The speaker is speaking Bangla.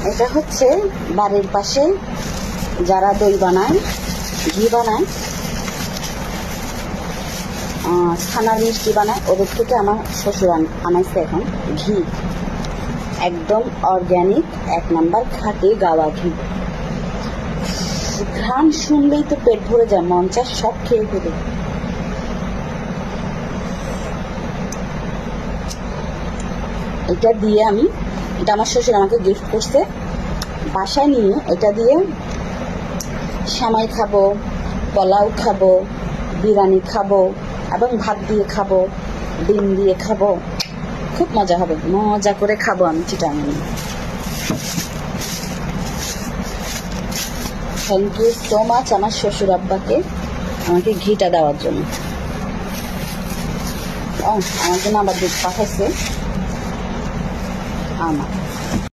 এটা হচ্ছে বাড়ির পাশে যারা দই বানায়, ঘি বানায়, ছানার মিষ্টি বানায়, ওদের থেকে আমার শ্বশুর আনাইছে এখন ঘি, একদম অর্গ্যানিক 1 নাম্বার খাঁটি গাওয়া ঘি। ঘ্রাণ শুনলেই তো পেট ভরে যায়, মন চায় সব খেয়ে ফেলে। এটা দিয়ে এটা আমার শ্বশুর আমাকে গিফট করছে, বাসায় নিয়ে এটা দিয়ে সেমাই খাবো, পোলাও খাবো, বিরিয়ানি খাবো, এবং ভাত দিয়ে খাবো, ডিম দিয়ে খাবো, খুব মজা হবে, মজা করে খাবো আমি Chittagong. Thank you so much আমার শ্বশুর আব্বাকে আমাকে ঘিটা দেওয়ার জন্য। আমার জন্য আবার দুধ পাঠাইছে আমার।